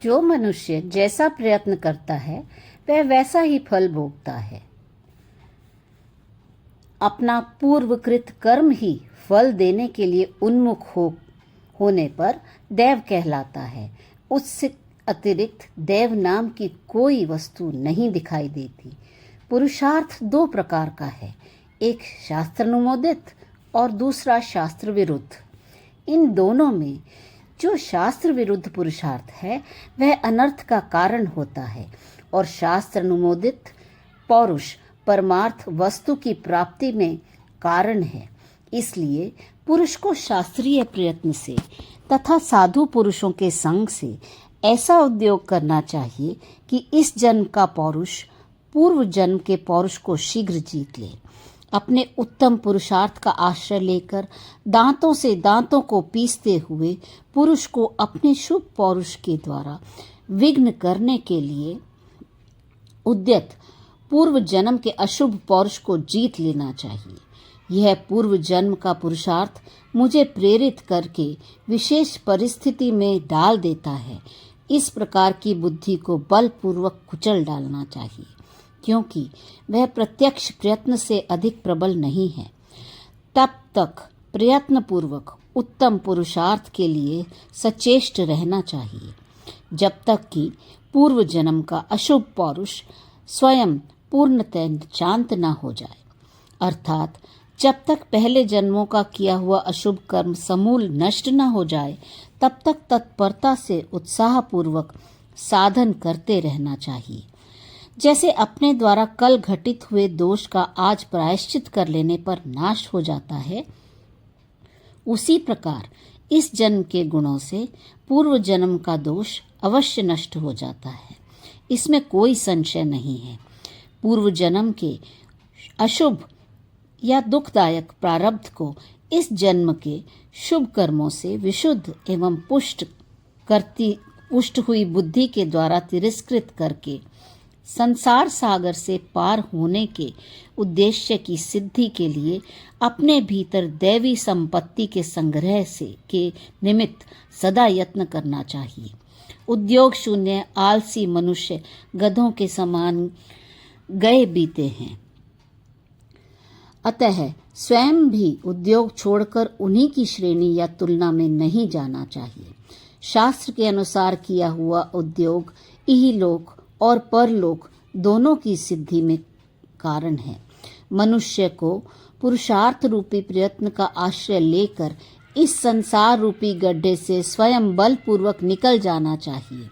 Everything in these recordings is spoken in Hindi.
जो मनुष्य जैसा प्रयत्न करता है वह वैसा ही फल भोगता है। अपना पूर्वकृत कर्म ही फल देने के लिए उन्मुख होने पर दैव कहलाता है। उससे अतिरिक्त दैव नाम की कोई वस्तु नहीं दिखाई देती। पुरुषार्थ दो प्रकार का है, एक शास्त्रानुमोदित और दूसरा शास्त्र विरुद्ध। इन दोनों में जो शास्त्र विरुद्ध पुरुषार्थ है वह अनर्थ का कारण होता है और शास्त्र अनुमोदित पौरुष परमार्थ वस्तु की प्राप्ति में कारण है। इसलिए पुरुष को शास्त्रीय प्रयत्न से तथा साधु पुरुषों के संग से ऐसा उद्योग करना चाहिए कि इस जन्म का पौरुष पूर्व जन्म के पौरुष को शीघ्र जीत ले। अपने उत्तम पुरुषार्थ का आश्रय लेकर दांतों से दांतों को पीसते हुए पुरुष को अपने शुभ पौरुष के द्वारा विघ्न करने के लिए उद्यत पूर्व जन्म के अशुभ पौरुष को जीत लेना चाहिए। यह पूर्व जन्म का पुरुषार्थ मुझे प्रेरित करके विशेष परिस्थिति में डाल देता है। इस प्रकार की बुद्धि को बलपूर्वक कुचल डालना चाहिए, क्योंकि वह प्रत्यक्ष प्रयत्न से अधिक प्रबल नहीं है। तब तक प्रयत्न पूर्वक उत्तम पुरुषार्थ के लिए सचेष्ट रहना चाहिए जब तक कि पूर्व जन्म का अशुभ पौरुष स्वयं पूर्णतः शांत न हो जाए, अर्थात जब तक पहले जन्मों का किया हुआ अशुभ कर्म समूल नष्ट न हो जाए तब तक तत्परता से उत्साहपूर्वक साधन करते रहना चाहिए। जैसे अपने द्वारा कल घटित हुए दोष का आज प्रायश्चित कर लेने पर नाश हो जाता है, उसी प्रकार इस जन्म के गुणों से पूर्व जन्म का दोष अवश्य नष्ट हो जाता है। इसमें कोई संशय नहीं है। पूर्व जन्म के अशुभ या दुखदायक प्रारब्ध को इस जन्म के शुभ कर्मों से विशुद्ध एवं पुष्ट हुई बुद्धि के द्वारा तिरस्कृत करके संसार सागर से पार होने के उद्देश्य की सिद्धि के लिए अपने भीतर दैवी संपत्ति के संग्रह से के निमित्त सदा यत्न करना चाहिए। उद्योग शून्य आलसी मनुष्य गधों के समान गए बीते हैं। अतः स्वयं भी उद्योग छोड़कर उन्हीं की श्रेणी या तुलना में नहीं जाना चाहिए। शास्त्र के अनुसार किया हुआ उद्योग इहलोक और परलोक दोनों की सिद्धि में कारण है। मनुष्य को पुरुषार्थ रूपी प्रयत्न का आश्रय लेकर इस संसार रूपी गड्ढे से स्वयं बलपूर्वक निकल जाना चाहिए।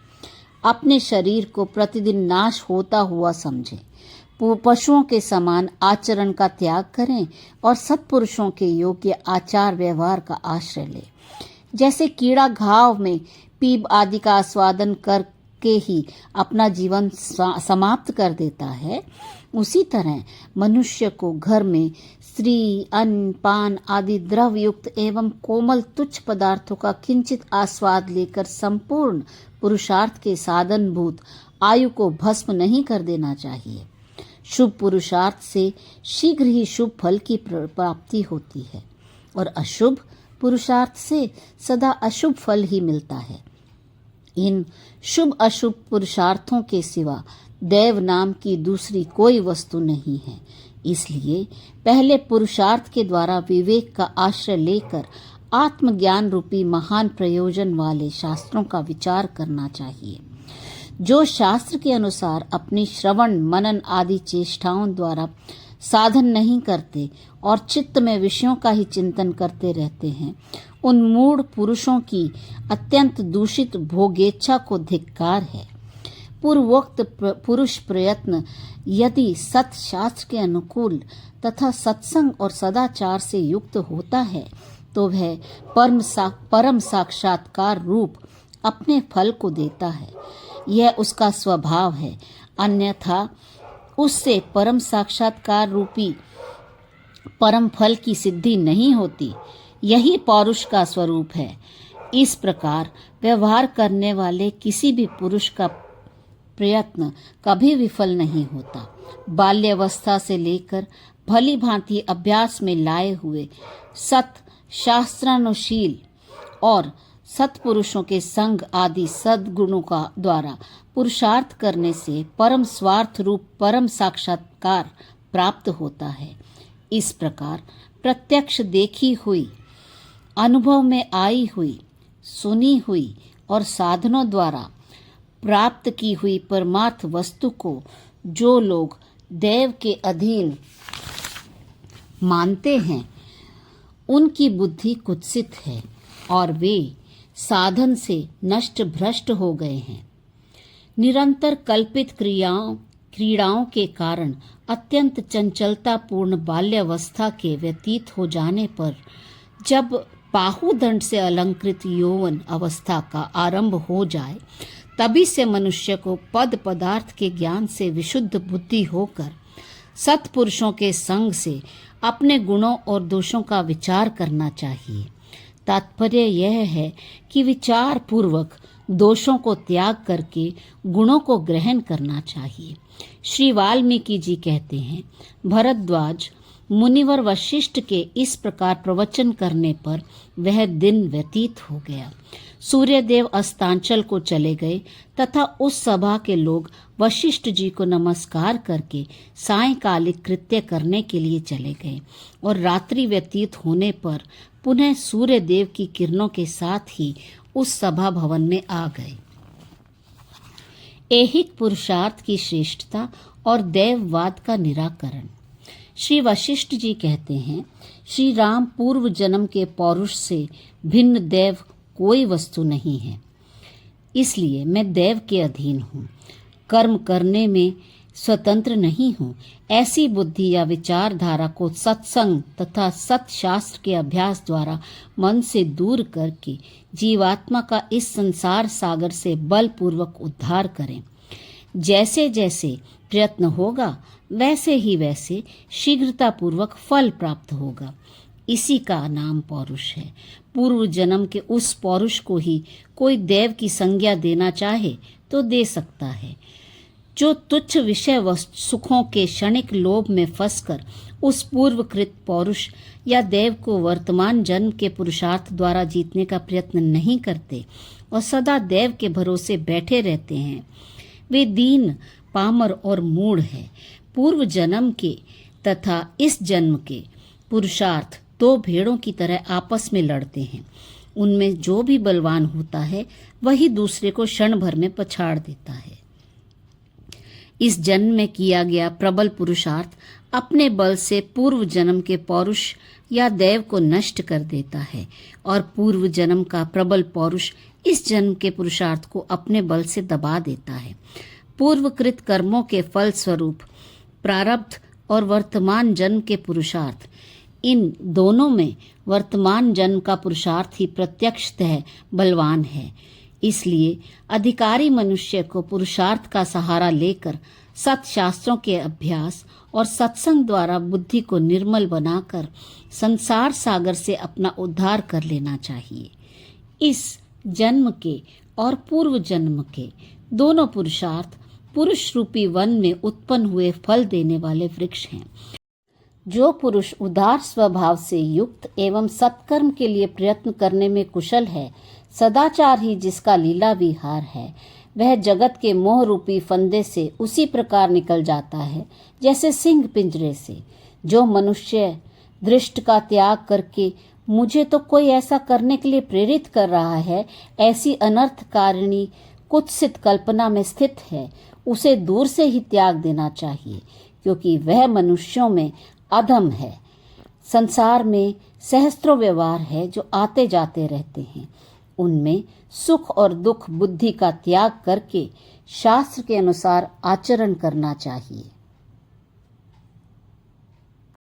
अपने शरीर को प्रतिदिन नाश होता हुआ समझें। पशुओं के समान आचरण का त्याग करें और सत्पुरुषों के योग्य आचार व्यवहार का आश्रय लें। जैसे कीड़ा घाव में पीप आदि का आस्वादन करके ही अपना जीवन समाप्त कर देता है, उसी तरह मनुष्य को घर में स्त्री अन्न पान आदि द्रव युक्त एवं कोमल तुच्छ पदार्थों का किंचित आस्वाद लेकर संपूर्ण पुरुषार्थ के साधनभूत आयु को भस्म नहीं कर देना चाहिए। शुभ पुरुषार्थ से शीघ्र ही शुभ फल की प्राप्ति होती है और अशुभ पुरुषार्थ से सदा अशुभ फल ही मिलता है। इन शुभ अशुभ पुरुषार्थों के सिवा दैव नाम की दूसरी कोई वस्तु नहीं है। इसलिए पहले पुरुषार्थ के द्वारा विवेक का आश्रय लेकर आत्मज्ञान रूपी महान प्रयोजन वाले शास्त्रों का विचार करना चाहिए। जो शास्त्र के अनुसार अपनी श्रवण मनन आदि चेष्टाओं द्वारा साधन नहीं करते और चित्त में विषयों का ही चिंतन करते रहते हैं, उन मूढ़ पुरुषों की अत्यंत दूषित भोगेच्छा को धिक्कार है। पूर्वोक्त पुरुष प्रयत्न यदि सत शास्त्र के अनुकूल तथा सत्संग और सदाचार से युक्त होता है तो वह परम साक्षात्कार रूप अपने फल को देता है। यह उसका स्वभाव है, अन्यथा उससे परम साक्षात्कार रूपी परम फल की सिद्धि नहीं होती। यही पौरुष का स्वरूप है। इस प्रकार व्यवहार करने वाले किसी भी पुरुष का प्रयत्न कभी विफल नहीं होता। बाल्यावस्था से लेकर भली भांति अभ्यास में लाए हुए सत शास्त्रानुशील और सत्पुरुषों के संग आदि सद्गुणों का द्वारा पुरुषार्थ करने से परम स्वार्थ रूप परम साक्षात्कार प्राप्त होता है। इस प्रकार प्रत्यक्ष देखी हुई, अनुभव में आई हुई, सुनी हुई और साधनों द्वारा प्राप्त की हुई परमार्थ वस्तु को जो लोग देव के अधीन मानते हैं, उनकी बुद्धि कुत्सित है और वे साधन से नष्ट भ्रष्ट हो गए हैं। निरंतर कल्पित क्रीड़ाओं के कारण अत्यंत चंचलतापूर्ण बाल्यावस्था के व्यतीत हो जाने पर जब बाहुदंड से अलंकृत यौवन अवस्था का आरंभ हो जाए, तभी से मनुष्य को पद पदार्थ के ज्ञान से विशुद्ध बुद्धि होकर सत्पुरुषों के संग से अपने गुणों और दोषों का विचार करना चाहिए। तात्पर्य यह है कि विचार पूर्वक दोषों को त्याग करके गुणों को ग्रहण करना चाहिए। श्री वाल्मीकि जी कहते हैं, भरद्वाज मुनिवर वशिष्ठ के इस प्रकार प्रवचन करने पर वह दिन व्यतीत हो गया। सूर्यदेव अस्तांचल को चले गए तथा उस सभा के लोग वशिष्ठ जी को नमस्कार करके सायंकालिक कृत्य करने के लिए चले गए और रात्रि व्यतीत होने पर पुनः सूर्यदेव की किरणों के साथ ही उस सभा भवन में आ गए। ऐहिक पुरुषार्थ की श्रेष्ठता और देववाद का निराकरण। श्री वशिष्ठ जी कहते हैं, श्री राम पूर्व जन्म के पौरुष से भिन्न देव कोई वस्तु नहीं है, इसलिए मैं देव के अधीन हूँ, कर्म करने में स्वतंत्र नहीं हूँ। ऐसी बुद्धि या विचारधारा को सत्संग तथा सत्शास्त्र के अभ्यास द्वारा मन से दूर करके जीवात्मा का इस संसार सागर से बलपूर्वक उद्धार करें। जैसे जैसे प्रयत्न होगा वैसे ही वैसे शीघ्रतापूर्वक फल प्राप्त होगा। इसी का नाम पौरुष है। पूर्व जन्म के उस पौरुष को ही कोई देव की संज्ञा देना चाहे तो दे सकता है। जो तुच्छ विषय सुखों के क्षणिक लोभ में फंसकर उस पूर्वकृत पौरुष या देव को वर्तमान जन्म के पुरुषार्थ द्वारा जीतने का प्रयत्न नहीं करते और सदा देव के भरोसे बैठे रहते हैं, वे दीन, पामर और मूढ़ है। पूर्व जन्म के तथा इस जन्म के पुरुषार्थ दो भेड़ों की तरह आपस में लड़ते हैं। उनमें जो भी बलवान होता है वही दूसरे को क्षण भर में पछाड़ देता है। इस जन्म में किया गया प्रबल पुरुषार्थ अपने बल से पूर्व जन्म के पौरुष या देव को नष्ट कर देता है और पूर्व जन्म का प्रबल पौरुष इस जन्म के पुरुषार्थ को अपने बल से दबा देता है। पूर्वकृत कर्मों के फल स्वरूप प्रारब्ध और वर्तमान जन्म के पुरुषार्थ, इन दोनों में वर्तमान जन्म का पुरुषार्थ ही प्रत्यक्षतः बलवान है। इसलिए अधिकारी मनुष्य को पुरुषार्थ का सहारा लेकर सत्शास्त्रों के अभ्यास और सत्संग द्वारा बुद्धि को निर्मल बनाकर संसार सागर से अपना उद्धार कर लेना चाहिए। इस जन्म के और पूर्व जन्म के दोनों पुरुषार्थ पुरुष रूपी वन में उत्पन्न हुए फल देने वाले वृक्ष हैं। जो पुरुष उदार स्वभाव से युक्त एवं सत्कर्म के लिए प्रयत्न करने में कुशल है, सदाचार ही जिसका लीला विहार है, वह जगत के मोह रूपी फंदे से उसी प्रकार निकल जाता है जैसे सिंह पिंजरे से। जो मनुष्य दृष्ट का त्याग करके मुझे तो कोई ऐसा करने के लिए प्रेरित कर रहा है, ऐसी अनर्थकारिणी कुत्सित कल्पना में स्थित है, उसे दूर से ही त्याग देना चाहिए, क्योंकि वह मनुष्यों में अधम है। संसार में सहस्त्रों व्यवहार है जो आते जाते रहते हैं। उनमें सुख और दुख बुद्धि का त्याग करके शास्त्र के अनुसार आचरण करना चाहिए।